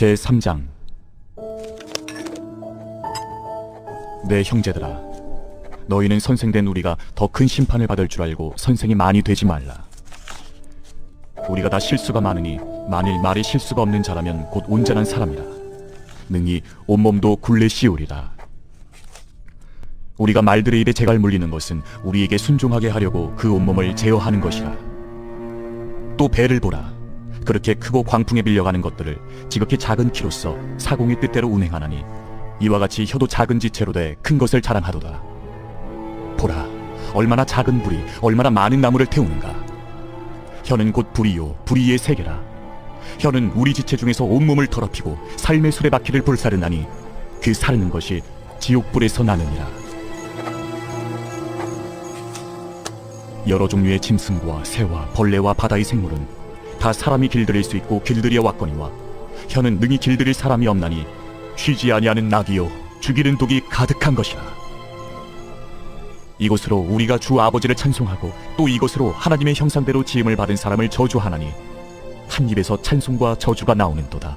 제3장. 내 형제들아, 너희는 선생된 우리가 더 큰 심판을 받을 줄 알고 선생이 많이 되지 말라. 우리가 다 실수가 많으니 만일 말이 실수가 없는 자라면 곧 온전한 사람이라. 능히 온몸도 굴레 씌우리라. 우리가 말들의 입에 재갈 물리는 것은 우리에게 순종하게 하려고 그 온몸을 제어하는 것이라. 또 배를 보라. 그렇게 크고 광풍에 밀려가는 것들을 지극히 작은 키로써 사공의 뜻대로 운행하나니 이와 같이 혀도 작은 지체로 돼 큰 것을 자랑하도다. 보라, 얼마나 작은 불이 얼마나 많은 나무를 태우는가. 혀는 곧 불이요 불이의 세계라. 혀는 우리 지체 중에서 온몸을 더럽히고 삶의 수레바퀴를 불사르나니 그 사르는 것이 지옥불에서 나느니라. 여러 종류의 짐승과 새와 벌레와 바다의 생물은 다 사람이 길들일 수 있고 길들여 왔거니와 혀는 능히 길들일 사람이 없나니 쉬지 아니하는 낙이요 죽이는 독이 가득한 것이라. 이것으로 우리가 주 아버지를 찬송하고 또 이것으로 하나님의 형상대로 지음을 받은 사람을 저주하나니 한 입에서 찬송과 저주가 나오는도다.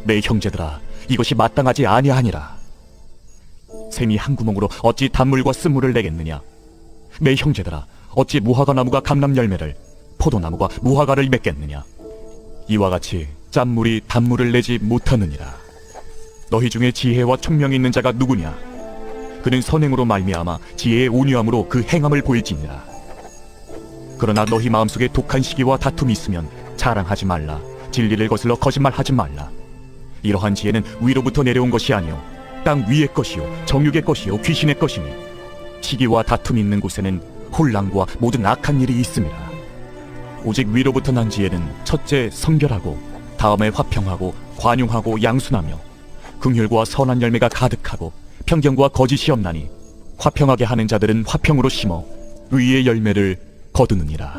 내 형제들아, 이것이 마땅하지 아니하니라. 샘이 한 구멍으로 어찌 단물과 쓴물을 내겠느냐. 내 형제들아, 어찌 무화과 나무가 감람 열매를, 포도나무가 무화과를 맺겠느냐. 이와 같이 짠물이 단물을 내지 못하느니라. 너희 중에 지혜와 총명이 있는 자가 누구냐. 그는 선행으로 말미암아 지혜의 온유함으로 그 행함을 보일지니라. 그러나 너희 마음속에 독한 시기와 다툼이 있으면 자랑하지 말라. 진리를 거슬러 거짓말하지 말라. 이러한 지혜는 위로부터 내려온 것이 아니요 땅 위의 것이요 정욕의 것이요 귀신의 것이니 시기와 다툼이 있는 곳에는 혼란과 모든 악한 일이 있음이라. 오직 위로부터 난 지혜는 첫째 성결하고 다음에 화평하고 관용하고 양순하며 긍휼과 선한 열매가 가득하고 편견과 거짓이 없나니 화평하게 하는 자들은 화평으로 심어 의의 열매를 거두느니라.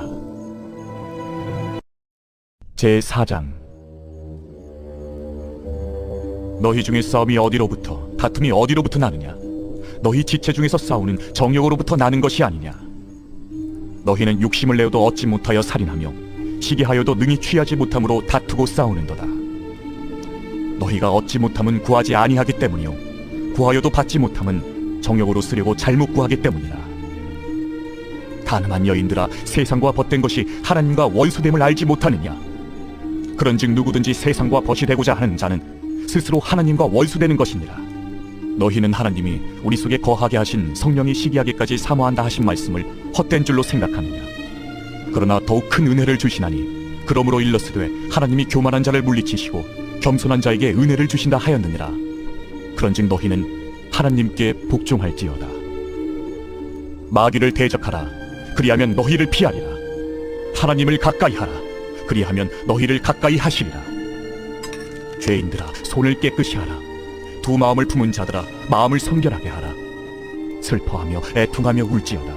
제4장. 너희 중에 싸움이 어디로부터 다툼이 어디로부터 나느냐. 너희 지체 중에서 싸우는 정욕으로부터 나는 것이 아니냐. 너희는 욕심을 내어도 얻지 못하여 살인하며 시기하여도 능히 취하지 못함으로 다투고 싸우는도다. 너희가 얻지 못함은 구하지 아니하기 때문이요 구하여도 받지 못함은 정욕으로 쓰려고 잘못 구하기 때문이라. 가늠한 여인들아, 세상과 벗된 것이 하나님과 원수됨을 알지 못하느냐. 그런즉 누구든지 세상과 벗이 되고자 하는 자는 스스로 하나님과 원수되는 것이니라. 너희는 하나님이 우리 속에 거하게 하신 성령이 시기하기까지 사모한다 하신 말씀을 헛된 줄로 생각하느냐. 그러나 더욱 큰 은혜를 주시나니 그러므로 일렀으되 하나님이 교만한 자를 물리치시고 겸손한 자에게 은혜를 주신다 하였느니라. 그런즉 너희는 하나님께 복종할지어다. 마귀를 대적하라. 그리하면 너희를 피하리라. 하나님을 가까이 하라. 그리하면 너희를 가까이 하시리라. 죄인들아, 손을 깨끗이 하라. 두 마음을 품은 자들아, 마음을 성결하게 하라. 슬퍼하며 애통하며 울지어다.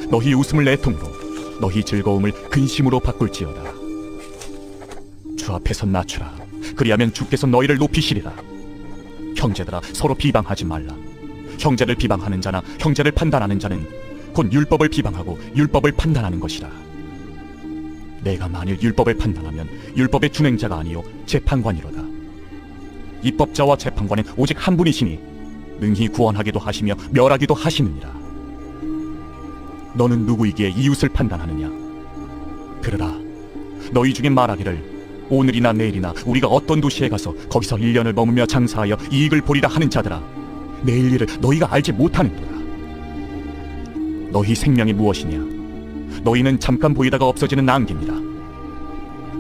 너희 웃음을 애통으로, 너희 즐거움을 근심으로 바꿀지어다. 주 앞에서 낮추라. 그리하면 주께서 너희를 높이시리라. 형제들아, 서로 비방하지 말라. 형제를 비방하는 자나 형제를 판단하는 자는 곧 율법을 비방하고 율법을 판단하는 것이라. 내가 만일 율법을 판단하면 율법의 준행자가 아니요 재판관이로다. 입법자와 재판관은 오직 한 분이시니 능히 구원하기도 하시며 멸하기도 하시느니라. 너는 누구이기에 이웃을 판단하느냐. 들으라. 너희 중에 말하기를 오늘이나 내일이나 우리가 어떤 도시에 가서 거기서 1년을 머무며 장사하여 이익을 보리라 하는 자들아, 내일 일을 너희가 알지 못하는도다. 너희 생명이 무엇이냐. 너희는 잠깐 보이다가 없어지는 안개니라.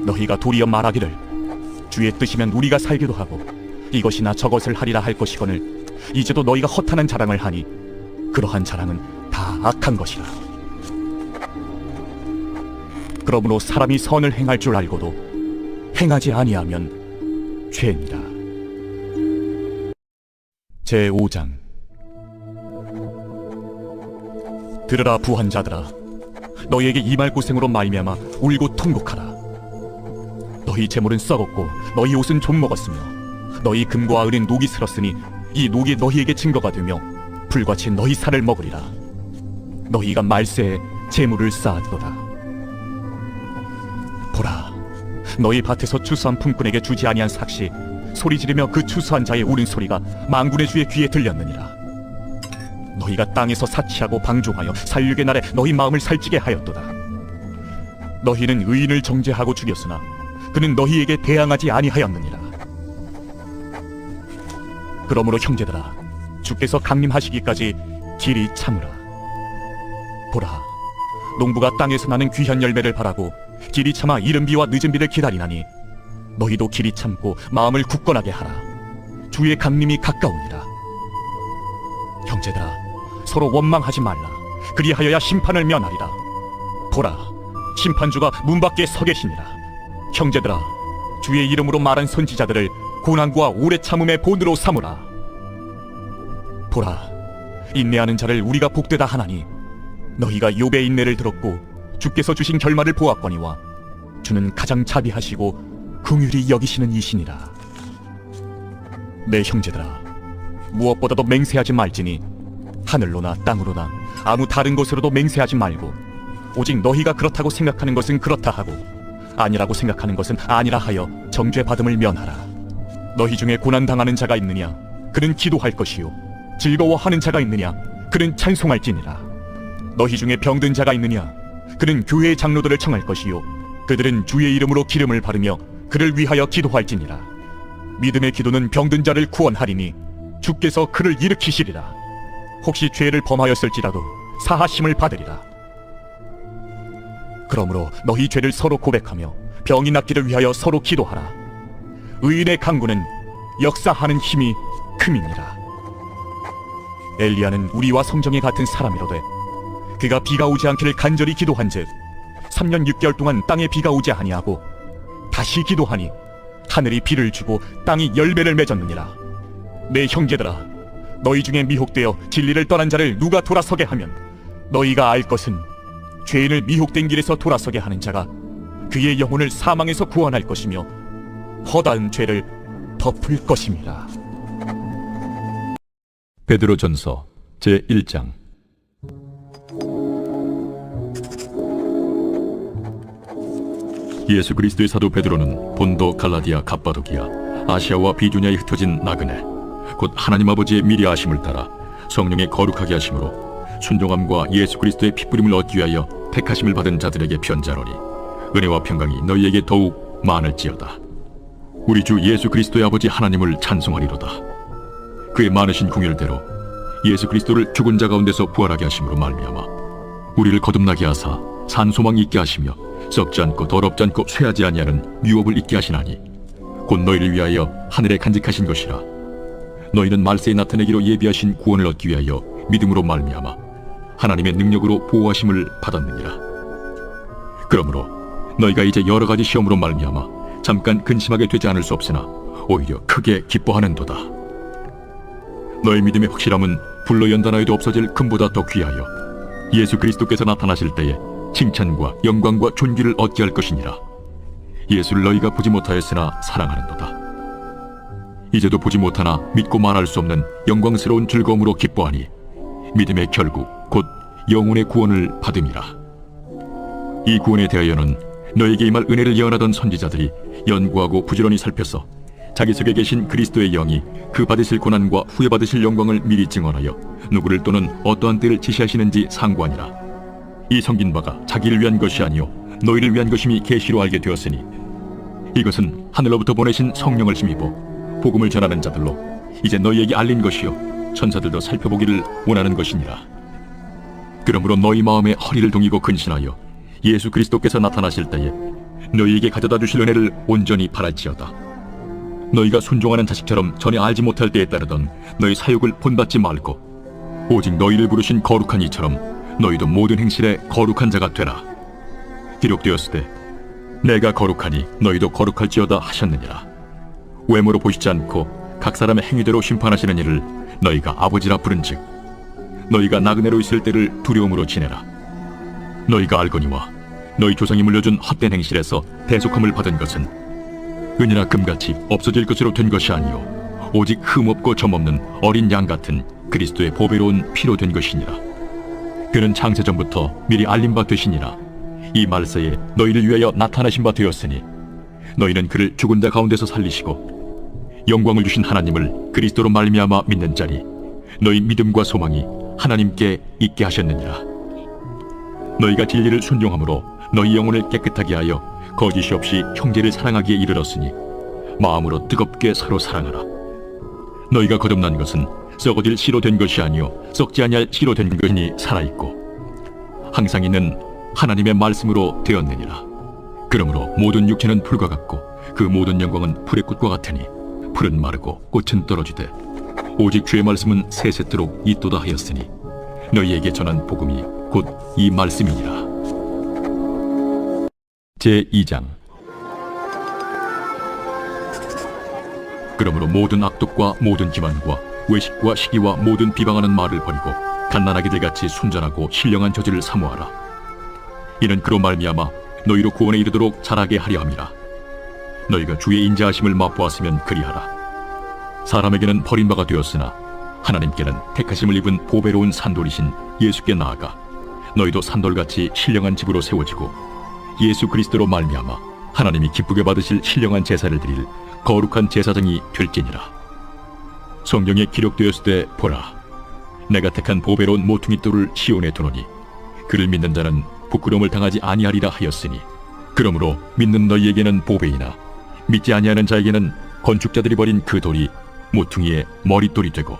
너희가 도리어 말하기를 주의 뜻이면 우리가 살기도 하고 이것이나 저것을 하리라 할 것이거늘 이제도 너희가 허탄한 자랑을 하니 그러한 자랑은 다 악한 것이라. 그러므로 사람이 선을 행할 줄 알고도 행하지 아니하면 죄니라. 제5장. 들으라 부한자들아, 너희에게 임할 고생으로 말미암아 울고 통곡하라. 너희 재물은 썩었고 너희 옷은 좀 먹었으며 너희 금과 은은 녹이 슬었으니 이 녹이 너희에게 증거가 되며 불같이 너희 살을 먹으리라. 너희가 말세에 재물을 쌓았도다. 보라, 너희 밭에서 추수한 품꾼에게 주지 아니한 삭시 소리 지르며 그 추수한 자의 울음소리가 만군의 주의 귀에 들렸느니라. 너희가 땅에서 사치하고 방종하여 살육의 날에 너희 마음을 살찌게 하였도다. 너희는 의인을 정죄하고 죽였으나 그는 너희에게 대항하지 아니하였느니라. 그러므로 형제들아, 주께서 강림하시기까지 길이 참으라. 보라, 농부가 땅에서 나는 귀한 열매를 바라고 길이 참아 이른 비와 늦은 비를 기다리나니 너희도 길이 참고 마음을 굳건하게 하라. 주의 강림이 가까우니라. 형제들아, 서로 원망하지 말라. 그리하여야 심판을 면하리라. 보라, 심판주가 문 밖에 서 계시니라. 형제들아, 주의 이름으로 말한 선지자들을 고난과 오래 참음의 본으로 삼으라. 보라, 인내하는 자를 우리가 복되다 하나니 너희가 욥의 인내를 들었고 주께서 주신 결말을 보았거니와 주는 가장 자비하시고 긍휼히 여기시는 이시니라. 내 형제들아, 무엇보다도 맹세하지 말지니 하늘로나 땅으로나 아무 다른 곳으로도 맹세하지 말고 오직 너희가 그렇다고 생각하는 것은 그렇다 하고 아니라고 생각하는 것은 아니라 하여 정죄받음을 면하라. 너희 중에 고난당하는 자가 있느냐? 그는 기도할 것이요. 즐거워하는 자가 있느냐? 그는 찬송할지니라. 너희 중에 병든 자가 있느냐? 그는 교회의 장로들을 청할 것이요. 그들은 주의 이름으로 기름을 바르며 그를 위하여 기도할지니라. 믿음의 기도는 병든 자를 구원하리니 주께서 그를 일으키시리라. 혹시 죄를 범하였을지라도 사하심을 받으리라. 그러므로 너희 죄를 서로 고백하며 병이 낫기를 위하여 서로 기도하라. 의인의 강구는 역사하는 힘이 큼이니라. 엘리야는 우리와 성정이 같은 사람이로되 그가 비가 오지 않기를 간절히 기도한즉 3년 6개월 동안 땅에 비가 오지 아니하고 다시 기도하니 하늘이 비를 주고 땅이 열매를 맺었느니라. 내 형제들아, 너희 중에 미혹되어 진리를 떠난 자를 누가 돌아서게 하면 너희가 알 것은 죄인을 미혹된 길에서 돌아서게 하는 자가 그의 영혼을 사망에서 구원할 것이며 허다한 죄를 덮을 것임이라. 베드로전서 제1장. 예수 그리스도의 사도 베드로는 본도, 갈라디아, 갑바도기아, 아시아와 비두냐에 흩어진 나그네 곧 하나님 아버지의 미리 아심을 따라 성령의 거룩하게 하심으로 순종함과 예수 그리스도의 핏부림을 얻기 위하여 택하심을 받은 자들에게 편자로니 은혜와 평강이 너희에게 더욱 많을지어다. 우리 주 예수 그리스도의 아버지 하나님을 찬송하리로다. 그의 많으신 긍휼대로 예수 그리스도를 죽은 자 가운데서 부활하게 하심으로 말미암아 우리를 거듭나게 하사 산소망이 있게 하시며 썩지 않고 더럽지 않고 쇠하지 아니하는 유업을 있게 하시나니 곧 너희를 위하여 하늘에 간직하신 것이라. 너희는 말세에 나타내기로 예비하신 구원을 얻기 위하여 믿음으로 말미암아 하나님의 능력으로 보호하심을 받았느니라. 그러므로 너희가 이제 여러 가지 시험으로 말미암아 잠깐 근심하게 되지 않을 수 없으나 오히려 크게 기뻐하는도다. 너희 믿음의 확실함은 불로 연단하여도 없어질 금보다 더 귀하여 예수 그리스도께서 나타나실 때에 칭찬과 영광과 존귀를 얻게 할 것이니라. 예수를 너희가 보지 못하였으나 사랑하는도다. 이제도 보지 못하나 믿고 말할 수 없는 영광스러운 즐거움으로 기뻐하니 믿음의 결국 곧 영혼의 구원을 받음이라. 이 구원에 대하여는 너에게 임할 은혜를 예언하던 선지자들이 연구하고 부지런히 살펴서 자기 속에 계신 그리스도의 영이 그 받으실 고난과 후에 받으실 영광을 미리 증언하여 누구를 또는 어떠한 때를 지시하시는지 상고하니라. 이 성긴 바가 자기를 위한 것이 아니요 너희를 위한 것임이 계시로 알게 되었으니 이것은 하늘로부터 보내신 성령을 힘입어 복음을 전하는 자들로 이제 너희에게 알린 것이요 천사들도 살펴보기를 원하는 것이니라. 그러므로 너희 마음에 허리를 동이고 근신하여 예수 그리스도께서 나타나실 때에 너희에게 가져다 주실 은혜를 온전히 바랄지어다. 너희가 순종하는 자식처럼 전에 알지 못할 때에 따르던 너희 사욕을 본받지 말고 오직 너희를 부르신 거룩한 이처럼 너희도 모든 행실에 거룩한 자가 되라. 기록되었으되 내가 거룩하니 너희도 거룩할지어다 하셨느니라. 외모로 보시지 않고 각 사람의 행위대로 심판하시는 이를 너희가 아버지라 부른즉 너희가 나그네로 있을 때를 두려움으로 지내라. 너희가 알거니와 너희 조상이 물려준 헛된 행실에서 대속함을 받은 것은 은이나 금같이 없어질 것으로 된 것이 아니요 오직 흠없고 점없는 어린 양 같은 그리스도의 보배로운 피로 된 것이니라. 그는 창세전부터 미리 알린 바 되시니라. 이 말세에 너희를 위하여 나타나신 바 되었으니 너희는 그를 죽은 자 가운데서 살리시고 영광을 주신 하나님을 그리스도로 말미암아 믿는 자니 너희 믿음과 소망이 하나님께 있게 하셨느니라. 너희가 진리를 순종함으로 너희 영혼을 깨끗하게 하여 거짓이 없이 형제를 사랑하기에 이르렀으니 마음으로 뜨겁게 서로 사랑하라. 너희가 거듭난 것은 썩어질 씨로 된 것이 아니요 썩지 아니할 씨로 된 것이니 살아있고 항상 있는 하나님의 말씀으로 되었느니라. 그러므로 모든 육체는 풀과 같고 그 모든 영광은 풀의 꽃과 같으니 풀은 마르고 꽃은 떨어지되 오직 주의 말씀은 세세토록 있도다 하였으니 너희에게 전한 복음이 곧 이 말씀이니라. 제2장. 그러므로 모든 악독과 모든 기만과 외식과 시기와 모든 비방하는 말을 버리고 갓난아기들 같이 순전하고 신령한 저지를 사모하라. 이는 그로 말미암아 너희로 구원에 이르도록 자라게 하려 함이라. 너희가 주의 인자하심을 맛보았으면 그리하라. 사람에게는 버림바가 되었으나 하나님께는 택하심을 입은 보배로운 산돌이신 예수께 나아가 너희도 산돌같이 신령한 집으로 세워지고 예수 그리스도로 말미암아 하나님이 기쁘게 받으실 신령한 제사를 드릴 거룩한 제사장이 될지니라. 성경에 기록되었을 때 보라, 내가 택한 보배로운 모퉁이 돌을 시온에 두노니 그를 믿는 자는 부끄러움을 당하지 아니하리라 하였으니 그러므로 믿는 너희에게는 보배이나 믿지 아니하는 자에게는 건축자들이 버린 그 돌이 모퉁이의 머릿돌이 되고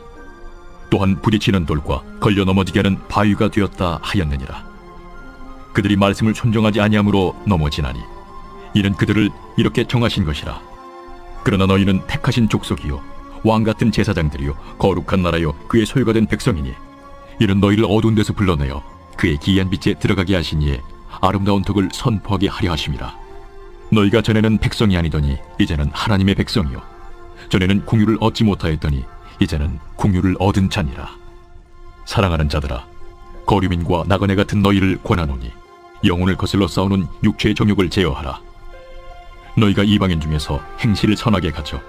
또한 부딪히는 돌과 걸려 넘어지게 하는 바위가 되었다 하였느니라. 그들이 말씀을 순종하지 아니함으로 넘어지나니 이는 그들을 이렇게 정하신 것이라. 그러나 너희는 택하신 족속이요 왕같은 제사장들이요 거룩한 나라요 그의 소유가 된 백성이니 이는 너희를 어두운 데서 불러내어 그의 기이한 빛에 들어가게 하신 이에 아름다운 덕을 선포하게 하려 하심이라. 너희가 전에는 백성이 아니더니 이제는 하나님의 백성이요 전에는 공유를 얻지 못하였더니 이제는 공유를 얻은 자니라. 사랑하는 자들아, 거류민과 나그네 같은 너희를 권하노니 영혼을 거슬러 싸우는 육체의 정욕을 제어하라. 너희가 이방인 중에서 행실을 선하게 가져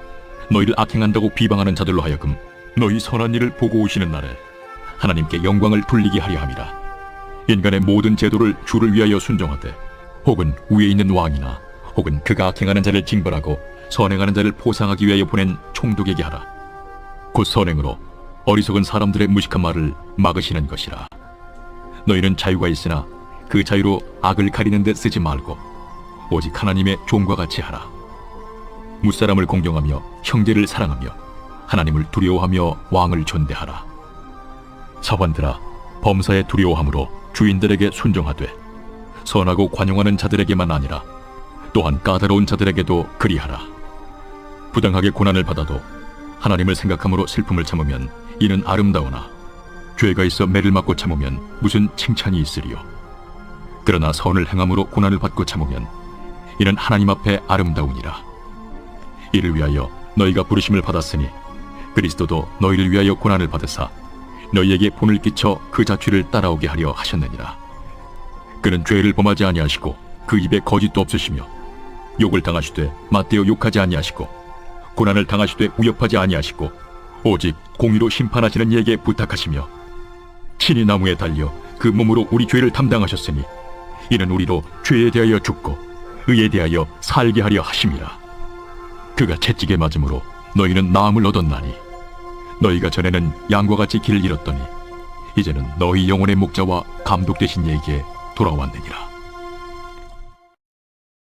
너희를 악행한다고 비방하는 자들로 하여금 너희 선한 일을 보고 오시는 날에 하나님께 영광을 돌리게 하려 함이라. 인간의 모든 제도를 주를 위하여 순종하되 혹은 위에 있는 왕이나 혹은 그가 악행하는 자를 징벌하고 선행하는 자를 포상하기 위하여 보낸 총독에게 하라. 곧 선행으로 어리석은 사람들의 무식한 말을 막으시는 것이라. 너희는 자유가 있으나 그 자유로 악을 가리는 데 쓰지 말고 오직 하나님의 종과 같이 하라. 무사람을 공경하며 형제를 사랑하며 하나님을 두려워하며 왕을 존대하라. 사관들아, 범사에 두려워함으로 주인들에게 순종하되 선하고 관용하는 자들에게만 아니라 또한 까다로운 자들에게도 그리하라. 부당하게 고난을 받아도 하나님을 생각함으로 슬픔을 참으면 이는 아름다우나 죄가 있어 매를 맞고 참으면 무슨 칭찬이 있으리요. 그러나 선을 행함으로 고난을 받고 참으면 이는 하나님 앞에 아름다우니라. 이를 위하여 너희가 부르심을 받았으니 그리스도도 너희를 위하여 고난을 받으사 너희에게 본을 끼쳐 그 자취를 따라오게 하려 하셨느니라. 그는 죄를 범하지 아니하시고 그 입에 거짓도 없으시며 욕을 당하시되 맞대어 욕하지 아니하시고 고난을 당하시되 위협하지 아니하시고 오직 공의로 심판하시는 이에게 부탁하시며 친히 나무에 달려 그 몸으로 우리 죄를 담당하셨으니 이는 우리로 죄에 대하여 죽고 의에 대하여 살게 하려 하심이라. 그가 채찍에 맞음으로 너희는 나음을 얻었나니 너희가 전에는 양과 같이 길을 잃었더니 이제는 너희 영혼의 목자와 감독 되신 이에게 돌아왔느니라.